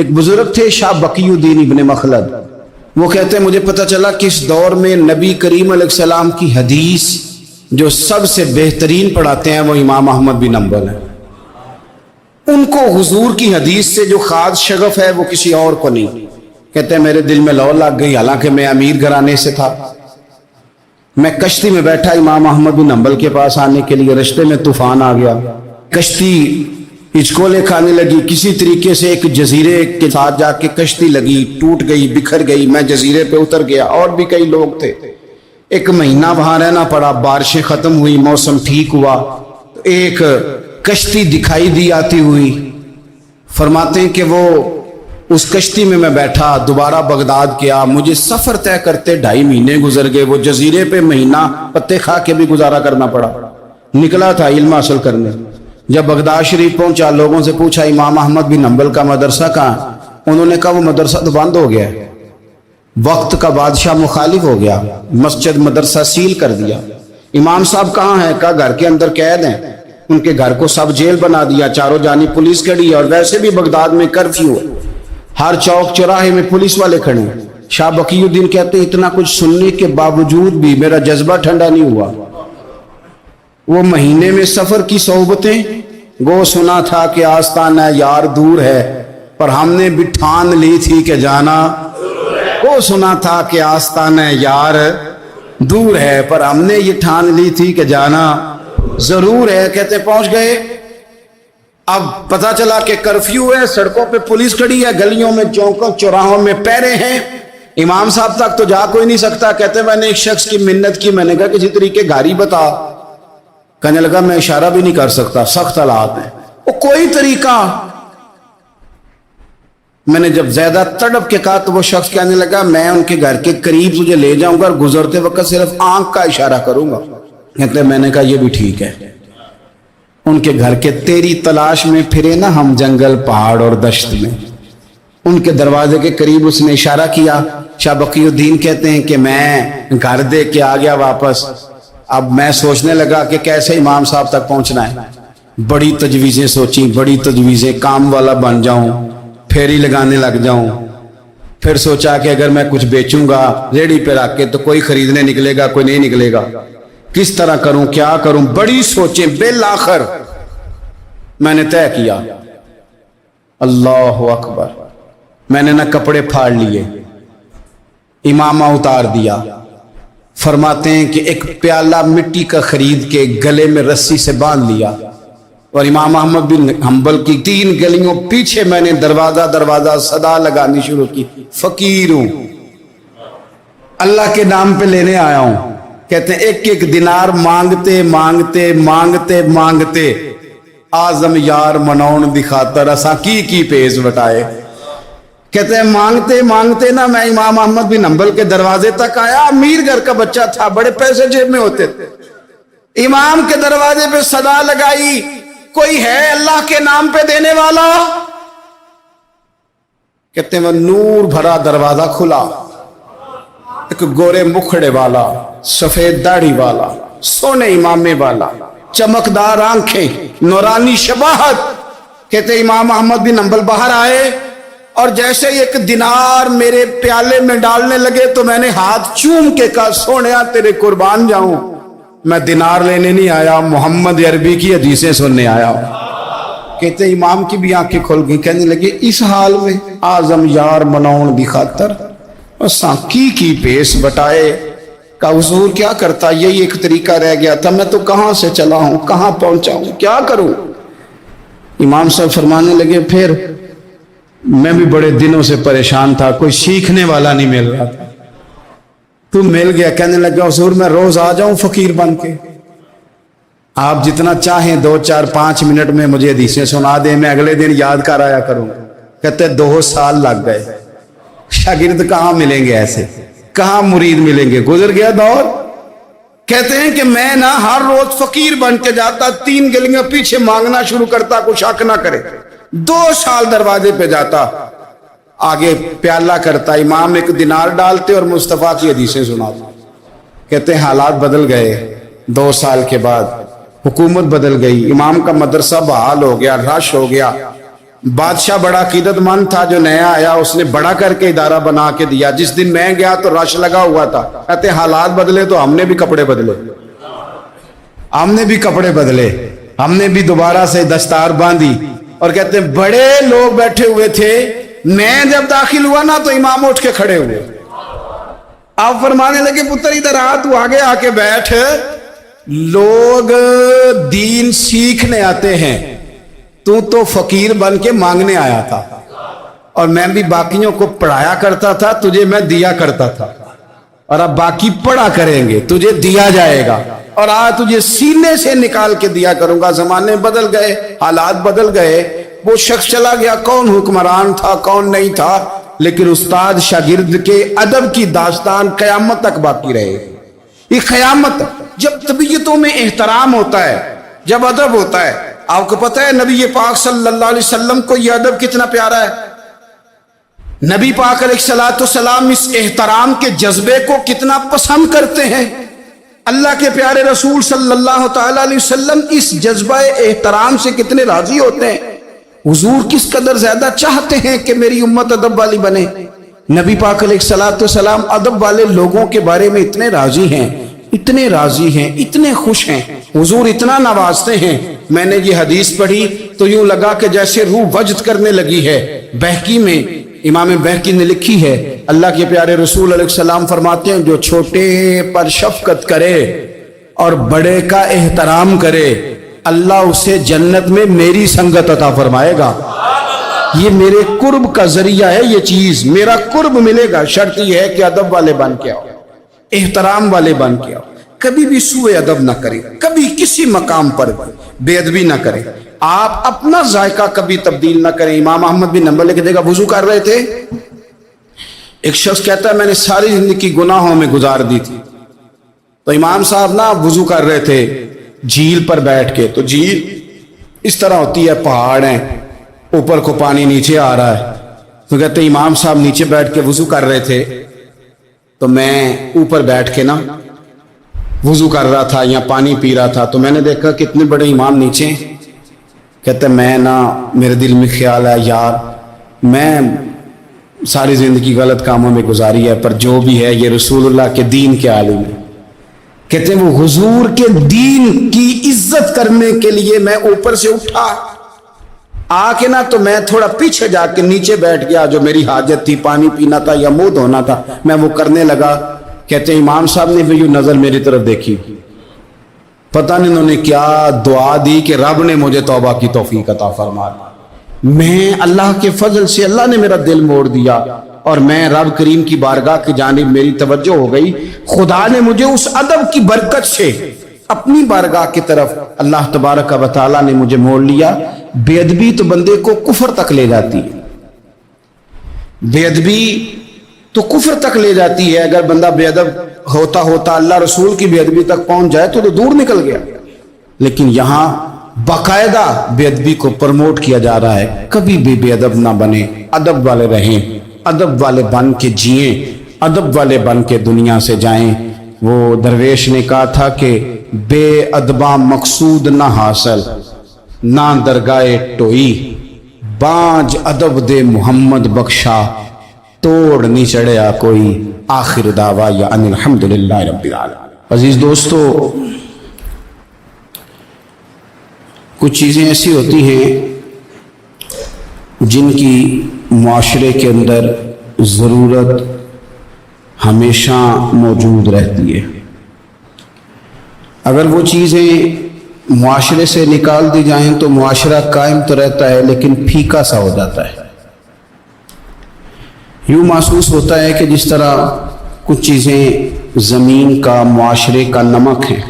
ایک بزرگ تھے شاہ بقیُدین ابن مخلد، وہ کہتے ہیں مجھے پتہ چلا کہ اس دور میں نبی کریم علیہ السلام کی حدیث جو سب سے بہترین پڑھاتے ہیں وہ امام احمد بن حنبل ہیں۔ ان کو حضور کی حدیث سے جو خاص شغف ہے وہ کسی اور کو نہیں۔ کہتے ہیں میرے دل میں لو لگ گئی، حالانکہ میں امیر گھرانے سے تھا۔ میں کشتی میں بیٹھا امام احمد بن حنبل کے پاس آنے کے لیے، رستے میں طوفان آ گیا، کشتی ہچکولے کھانے لگی، کسی طریقے سے ایک جزیرے کے ساتھ جا کے کشتی لگی، ٹوٹ گئی، بکھر گئی، میں جزیرے پہ اتر گیا، اور بھی کئی لوگ تھے۔ ایک مہینہ وہاں رہنا پڑا، بارشیں ختم ہوئی، موسم ٹھیک ہوا، ایک کشتی دکھائی دی آتی ہوئی۔ فرماتے ہیں کہ وہ اس کشتی میں بیٹھا، دوبارہ بغداد گیا، مجھے سفر طے کرتے 2.5 مہینے گزر گئے، وہ جزیرے پہ مہینہ پتے کھا کے بھی گزارا کرنا پڑا۔ نکلا تھا علم حاصل کرنے، جب بغداد شریف پہنچا، لوگوں سے پوچھا امام احمد بن حنبل کا مدرسہ کہاں؟ انہوں نے کہا وہ مدرسہ تو بند ہو گیا ہے، وقت کا بادشاہ مخالف ہو گیا، مسجد مدرسہ سیل کر دیا۔ امام صاحب کہاں ہیں؟ کہا گھر کے اندر قید ہیں۔ ان کے گھر کو سب جیل بنا دیا، چاروں جانب پولیس کھڑی ہے، اور ویسے بھی بغداد میں کرفیو ہے، ہر چوک چوراہے میں پولیس والے کھڑے ہیں۔ شاہ بقی الدین کہتے ہیں اتنا کچھ سننے کے باوجود بھی میرا جذبہ ٹھنڈا نہیں ہوا۔ وہ مہینے میں سفر کی صحبتیں، گو سنا تھا کہ آستانہ یار دور ہے، پر ہم نے بھی ٹھان لی تھی کہ جانا، وہ سنا تھا کہ آستانہ یار دور ہے، پر ہم نے یہ ٹھان لی تھی کہ جانا ضرور ہے۔ کہتے پہنچ گئے، اب پتہ چلا کہ کرفیو ہے، سڑکوں پہ پولیس کھڑی ہے، گلیوں میں چوکوں چوراہوں میں پہرے ہیں، امام صاحب تک تو جا کوئی نہیں سکتا۔ کہتے میں نے ایک شخص کی منت کی، میں نے کہا کسی طریقے گاڑی بتا، کہنے لگا میں اشارہ بھی نہیں کر سکتا، سخت حالات ہیں۔ وہ کوئی طریقہ، میں نے جب زیادہ تڑپ کے کہا تو وہ شخص کہنے لگا میں ان کے گھر کے قریب تجھے لے جاؤں گا اور گزرتے وقت صرف آنکھ کا اشارہ کروں گا۔ کہتے میں نے کہا یہ بھی ٹھیک ہے۔ ان کے گھر کے تیری تلاش میں پھرے نا ہم جنگل پہاڑ اور دشت میں، ان کے دروازے کے قریب اس نے اشارہ کیا۔ شاہ بقی الدین کہتے ہیں کہ میں گھر دے کے آ گیا واپس۔ اب میں سوچنے لگا کہ کیسے امام صاحب تک پہنچنا ہے، بڑی تجویزیں سوچیں، بڑی تجویزیں، کام والا بن جاؤں، پھیری لگانے لگ جاؤں۔ پھر سوچا کہ اگر میں کچھ بیچوں گا ریڑھی پہ رکھ کے تو کوئی خریدنے نکلے گا، کوئی نہیں نکلے گا، کس طرح کروں، کیا کروں، بڑی سوچیں۔ بالآخر میں نے طے کیا، اللہ اکبر، میں نے نہ کپڑے پھاڑ لیے، امامہ اتار دیا۔ فرماتے ہیں کہ ایک پیالہ مٹی کا خرید کے گلے میں رسی سے باندھ لیا، اور امام احمد بن حنبل کی 3 گلیوں پیچھے میں نے دروازہ دروازہ صدا لگانی شروع کی، فقیر ہوں، اللہ کے نام پہ لینے آیا ہوں۔ کہتے ہیں ایک ایک دینار مانگتے مانگتے مانگتے مانگتے آزم یار منون دکھاتا رسا کی پیز بٹائے۔ کہتے ہیں مانگتے مانگتے نا میں امام احمد بن حنبل کے دروازے تک آیا۔ امیر گھر کا بچہ تھا، بڑے پیسے جیب میں ہوتے تھے۔ امام کے دروازے پہ صدا لگائی، کوئی ہے اللہ کے نام پہ دینے والا؟ کہتے ہیں وہ نور بھرا دروازہ کھلا، ایک گورے مکھڑے والا، سفید داڑھی والا، سونے امامے والا، چمکدار آنکھیں، نورانی شباہت۔ کہتے امام احمد بن حنبل باہر آئے، اور جیسے ایک دینار میرے پیالے میں ڈالنے لگے تو میں نے ہاتھ چوم کے کہا سونیا تیرے قربان جاؤں، میں دینار لینے نہیں آیا، محمد عربی کی حدیثیں سننے آیا ہوں۔ کہتے امام کی بھی آنکھیں کھل گئی، کہنے لگے اس حال میں آزم یار منون دی خاطر اساں کی پیس بٹائے کا حضور کیا کرتا، یہی ایک طریقہ رہ گیا تھا، میں تو کہاں سے چلا ہوں، کہاں پہنچا ہوں، کیا کروں؟ امام صاحب فرمانے لگے پھر میں بھی بڑے دنوں سے پریشان تھا، کوئی سیکھنے والا نہیں مل رہا تھا، تو مل گیا۔ کہنے لگا حضور میں روز آ جاؤں فقیر بن کے، آپ جتنا چاہیں 2 4 5 منٹ میں مجھے حدیثیں سنا دیں، میں اگلے دن یاد کر آیا کروں۔ کہتے 2 سال لگ گئے، شاگرد کہاں ملیں گے ایسے، کہاں مرید ملیں گے، گزر گیا دور۔ کہتے ہیں کہ میں نہ ہر روز فقیر بن کے جاتا، 3 گلیاں پیچھے مانگنا شروع کرتا، کچھ حق نہ کرے، 2 سال دروازے پہ جاتا، آگے پیالہ کرتا، امام 1 دینار ڈالتے اور مصطفیٰ کی حدیثیں سناتے۔ کہتے ہیں حالات بدل گئے، 2 سال کے بعد حکومت بدل گئی، امام کا مدرسہ بحال ہو گیا، رش ہو گیا، بادشاہ بڑا عقیدت مند تھا، جو نیا آیا اس نے بڑا کر کے ادارہ بنا کے دیا. جس دن میں گیا تو رش لگا ہوا تھا. کہتے حالات بدلے تو ہم نے بھی کپڑے بدلے، ہم نے بھی کپڑے بدلے، ہم نے بھی دوبارہ سے دستار باندھی. اور کہتے ہیں بڑے لوگ بیٹھے ہوئے تھے، میں جب داخل ہوا نا تو امام اٹھ کے کھڑے ہوئے. آپ فرمانے لگے پتر ادھر آ، تو آگے آ کے بیٹھ. لوگ دین سیکھنے آتے ہیں، تو فقیر بن کے مانگنے آیا تھا. اور میں بھی باقیوں کو پڑھایا کرتا تھا، تجھے میں دیا کرتا تھا. اور اب باقی پڑھا کریں گے، تجھے دیا جائے گا. اور آج تجھے سینے سے نکال کے دیا کروں گا. زمانے بدل گئے، حالات بدل گئے. وہ شخص چلا گیا، کون حکمران تھا کون نہیں تھا، لیکن استاد شاگرد کے ادب کی داستان قیامت تک باقی رہے. یہ قیامت جب طبیعتوں میں احترام ہوتا ہے، جب ادب ہوتا ہے. آپ کو پتہ ہے نبی پاک صلی اللہ علیہ وسلم کو یہ ادب کتنا پیارا ہے. نبی پاک علیہ السلام اس احترام کے جذبے کو کتنا پسند کرتے ہیں. اللہ کے پیارے رسول صلی اللہ تعالی علیہ وسلم اس جذبہ احترام سے کتنے راضی ہوتے ہیں. حضور کس قدر زیادہ چاہتے ہیں کہ میری امت ادب والی بنے. نبی پاک علیہ السلام ادب والے لوگوں کے بارے میں اتنے راضی ہیں، اتنے راضی ہیں، اتنے خوش ہیں. حضور اتنا نوازتے ہیں. میں نے یہ حدیث پڑھی تو یوں لگا کہ جیسے روح وجد کرنے لگی ہے. بہقی میں امام بہقی نے لکھی ہے، اللہ کے پیارے رسول علیہ السلام فرماتے ہیں جو چھوٹے پر شفقت کرے اور بڑے کا احترام کرے، اللہ اسے جنت میں میری سنگت عطا فرمائے گا. یہ میرے قرب کا ذریعہ ہے، یہ چیز میرا قرب ملے گا. شرط یہ ہے کہ ادب والے بن کے آؤ، احترام والے بن کے آؤ. کبھی بھی سوء ادب نہ کرے، کبھی کسی مقام پر بے ادبی نہ کرے. آپ اپنا ذائقہ کبھی تبدیل نہ کریں. امام احمد بن حنبل لکھتے ہیں وضو کر رہے تھے، ایک شخص کہتا ہے میں نے ساری زندگی گناہوں میں گزار دی تھی. تو امام صاحب نا وضو کر رہے تھے جھیل پر بیٹھ کے. تو جھیل اس طرح ہوتی ہے، پہاڑ ہیں، اوپر کو پانی نیچے آ رہا ہے. تو کہتے ہیں امام صاحب نیچے بیٹھ کے وضو کر رہے تھے، تو میں اوپر بیٹھ کے نا وضو کر رہا تھا یا پانی پی رہا تھا. تو میں نے دیکھا کتنے بڑے امام نیچے. کہتے میں نا میرے دل میں خیال ہے یار میں ساری زندگی غلط کاموں میں گزاری ہے، پر جو بھی ہے یہ رسول اللہ کے دین کے عالم ہے. کہتے ہیں وہ حضور کے دین کی عزت کرنے کے لیے میں اوپر سے اٹھا آ کے نا، تو میں تھوڑا پیچھے جا کے نیچے بیٹھ گیا. جو میری حاجت تھی، پانی پینا تھا یا منہ دھونا تھا، میں وہ کرنے لگا. کہتے ہیں امام صاحب نے بھی یوں نظر میری طرف دیکھی، پتہ نہیں انہوں نے کیا دعا دی کہ رب نے مجھے توبہ کی توفیق عطا فرما. میں اللہ کے فضل سے اللہ نے میرا دل موڑ دیا اور میں رب کریم کی بارگاہ کی جانب میری توجہ ہو گئی. خدا نے مجھے اس ادب کی برکت سے اپنی بارگاہ کی طرف اللہ تبارک و تعالیٰ نے مجھے موڑ لیا. بے ادبی تو بندے کو کفر تک لے جاتی ہے، بے ادبی تو کفر تک لے جاتی ہے. اگر بندہ بے ادب ہوتا ہوتا اللہ رسول کی بے ادبی تک پہنچ جائے تو دور نکل گیا. لیکن یہاں باقاعدہ بے ادبی کو پروموٹ کیا جا رہا ہے. کبھی بھی بے ادب نہ بنے، ادب والے رہیں، ادب والے بن کے جئیں، ادب والے بن کے دنیا سے جائیں. وہ درویش نے کہا تھا کہ بے ادباں مقصود نہ حاصل، نہ درگاہ ٹوئی، بانج ادب دے محمد بخشا، توڑ نہیں چڑھیا کوئی، آخر دعوایا ان الحمدللہ رب العالمین. عزیز دوستو، کچھ چیزیں ایسی ہوتی ہیں جن کی معاشرے کے اندر ضرورت ہمیشہ موجود رہتی ہے. اگر وہ چیزیں معاشرے سے نکال دی جائیں تو معاشرہ قائم تو رہتا ہے لیکن پھیکا سا ہو جاتا ہے. یوں محسوس ہوتا ہے کہ جس طرح کچھ چیزیں زمین کا، معاشرے کا نمک ہیں.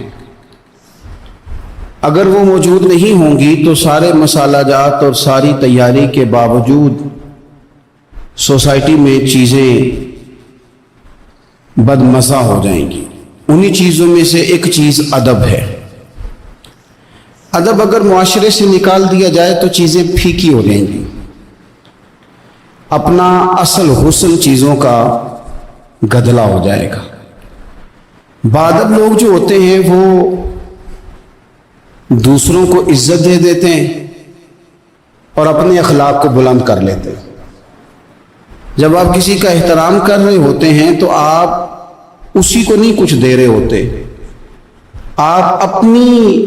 اگر وہ موجود نہیں ہوں گی تو سارے مسالہ جات اور ساری تیاری کے باوجود سوسائٹی میں چیزیں بد مزہ ہو جائیں گی. انہی چیزوں میں سے ایک چیز ادب ہے. ادب اگر معاشرے سے نکال دیا جائے تو چیزیں پھیکی ہو جائیں گی. اپنا اصل حسن چیزوں کا گدلا ہو جائے گا. باادب لوگ جو ہوتے ہیں وہ دوسروں کو عزت دے دیتے ہیں اور اپنے اخلاق کو بلند کر لیتے ہیں۔ جب آپ کسی کا احترام کر رہے ہوتے ہیں تو آپ اسی کو نہیں کچھ دے رہے ہوتے، آپ اپنی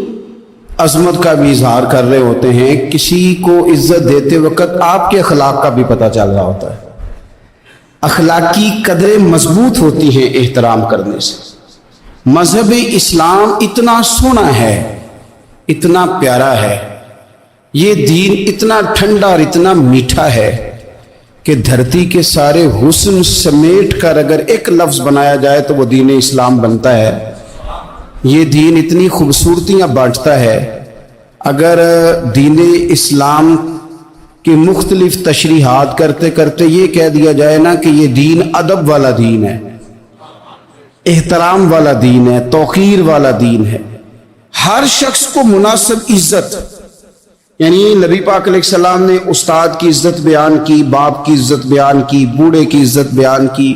عظمت کا بھی اظہار کر رہے ہوتے ہیں۔ کسی کو عزت دیتے وقت آپ کے اخلاق کا بھی پتہ چل رہا ہوتا ہے۔ اخلاقی قدریں مضبوط ہوتی ہیں احترام کرنے سے۔ مذہب اسلام اتنا سونا ہے، اتنا پیارا ہے، یہ دین اتنا ٹھنڈا اور اتنا میٹھا ہے کہ دھرتی کے سارے حسن سمیٹ کر اگر ایک لفظ بنایا جائے تو وہ دین اسلام بنتا ہے۔ یہ دین اتنی خوبصورتیاں بانٹتا ہے، اگر دین اسلام کی مختلف تشریحات کرتے کرتے یہ کہہ دیا جائے نا کہ یہ دین ادب والا دین ہے، احترام والا دین ہے، توقیر والا دین ہے، ہر شخص کو مناسب عزت، یعنی نبی پاک علیہ السلام نے استاد کی عزت بیان کی، باپ کی عزت بیان کی، بوڑھے کی عزت بیان کی،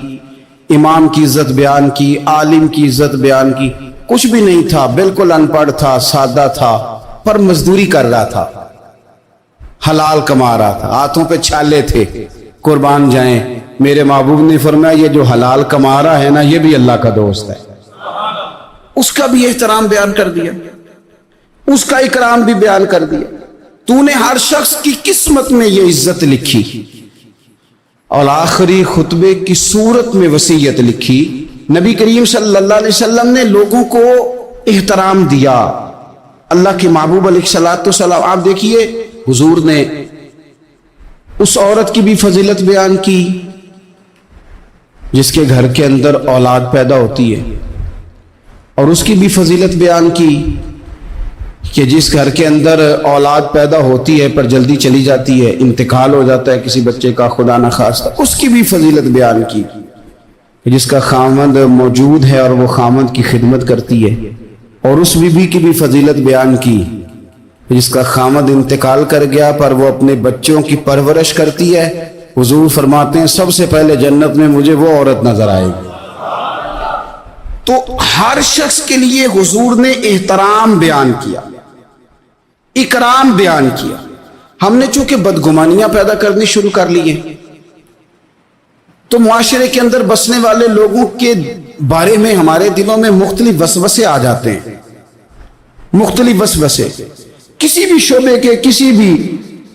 امام کی عزت بیان کی، عالم کی عزت بیان کی۔ کچھ بھی نہیں تھا، بالکل ان پڑھ تھا، سادہ تھا، پر مزدوری کر رہا تھا، حلال کما رہا تھا، ہاتھوں پہ چھالے تھے، قربان جائیں۔ میرے محبوب نے فرمایا یہ جو حلال کما رہا ہے نا یہ بھی اللہ کا دوست ہے۔ اس کا بھی احترام بیان کر دیا، اس کا اکرام بھی بیان کر دیا۔ تو نے ہر شخص کی قسمت میں یہ عزت لکھی اور آخری خطبے کی صورت میں وصیت لکھی۔ نبی کریم صلی اللہ علیہ وسلم نے لوگوں کو احترام دیا، اللہ کے محبوب علیہ الصلوۃ والسلام۔ آپ دیکھیے حضور نے اس عورت کی بھی فضیلت بیان کی جس کے گھر کے اندر اولاد پیدا ہوتی ہے، اور اس کی بھی فضیلت بیان کی کہ جس گھر کے اندر اولاد پیدا ہوتی ہے پر جلدی چلی جاتی ہے، انتقال ہو جاتا ہے کسی بچے کا خدا نخواستہ، اس کی بھی فضیلت بیان کی کہ جس کا خامند موجود ہے اور وہ خامند کی خدمت کرتی ہے، اور اس بیوی کی بھی فضیلت بیان کی جس کا خامند انتقال کر گیا پر وہ اپنے بچوں کی پرورش کرتی ہے۔ حضور فرماتے ہیں سب سے پہلے جنت میں مجھے وہ عورت نظر آئے گی۔ تو ہر شخص کے لیے حضور نے احترام بیان کیا، اکرام بیان کیا۔ ہم نے چونکہ بدگمانیاں پیدا کرنی شروع کر لی ہیں تو معاشرے کے اندر بسنے والے لوگوں کے بارے میں ہمارے دلوں میں مختلف وسوسے آ جاتے ہیں، مختلف وسوسے۔ کسی بھی شعبے کے کسی بھی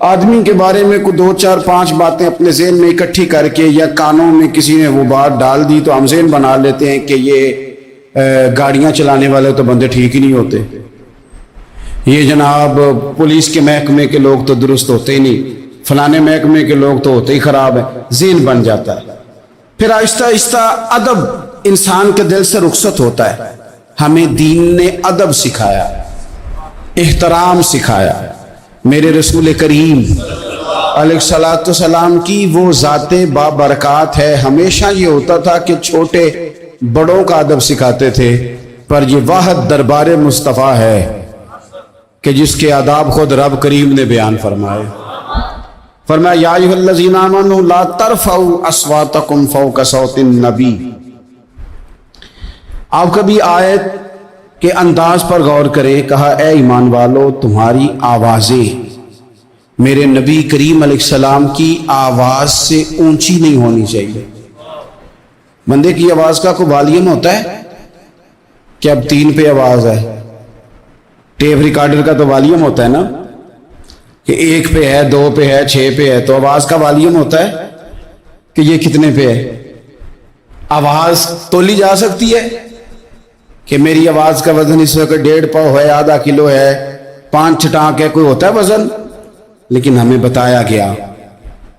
آدمی کے بارے میں کوئی 2 4 5 باتیں اپنے ذہن میں اکٹھی کر کے یا کانوں میں کسی نے وہ بات ڈال دی تو ہم ذہن بنا لیتے ہیں کہ یہ گاڑیاں چلانے والے تو بندے ٹھیک ہی نہیں ہوتے، یہ جناب پولیس کے محکمے کے لوگ تو درست ہوتے ہی نہیں، فلانے محکمے کے لوگ تو ہوتے ہی خراب ہیں، ذہن بن جاتا ہے۔ پھر آہستہ آہستہ ادب انسان کے دل سے رخصت ہوتا ہے۔ ہمیں دین نے ادب سکھایا، احترام سکھایا۔ میرے رسول کریم علیہ الصلوۃ والسلام کی وہ ذات بابرکات ہے، ہمیشہ یہ ہوتا تھا کہ چھوٹے بڑوں کا ادب سکھاتے تھے، پر یہ واحد دربار مصطفیٰ ہے کہ جس کے آداب خود رب کریم نے بیان فرمائے۔ فرمایا یا ایھا الذین آمنوا لا ترفعوا اصواتکم فوق صوت النبی۔ آپ کبھی آیت کے انداز پر غور کریں، کہا اے ایمان والو تمہاری آوازیں میرے نبی کریم علیہ السلام کی آواز سے اونچی نہیں ہونی چاہیے۔ بندے کی آواز کا کوئی والیوم ہوتا ہے کہ اب 3 پہ آواز ہے، ٹیپ ریکارڈر کا تو والیوم ہوتا ہے نا کہ 1 پہ ہے، 2 پہ ہے، 6 پہ ہے، تو آواز کا والیوم ہوتا ہے کہ یہ کتنے پہ ہے۔ آواز تولی جا سکتی ہے کہ میری آواز کا وزن اس وقت 1.5 پاؤ ہے، آدھا کلو ہے، 5 چھٹانک ہے، کوئی ہوتا ہے وزن؟ لیکن ہمیں بتایا گیا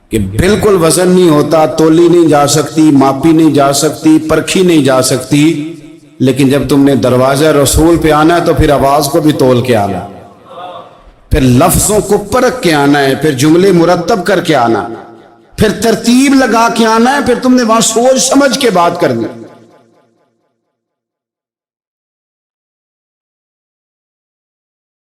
کہ بالکل وزن نہیں ہوتا، تولی نہیں جا سکتی، ماپی نہیں جا سکتی، پرکھی نہیں جا سکتی، لیکن جب تم نے دروازہ رسول پہ آنا ہے تو پھر آواز کو بھی تول کے آنا، پھر لفظوں کو پرکھ کے آنا ہے، پھر جملے مرتب کر کے آنا، پھر ترتیب لگا کے آنا ہے، پھر تم نے وہاں سوچ سمجھ کے بات کرنی۔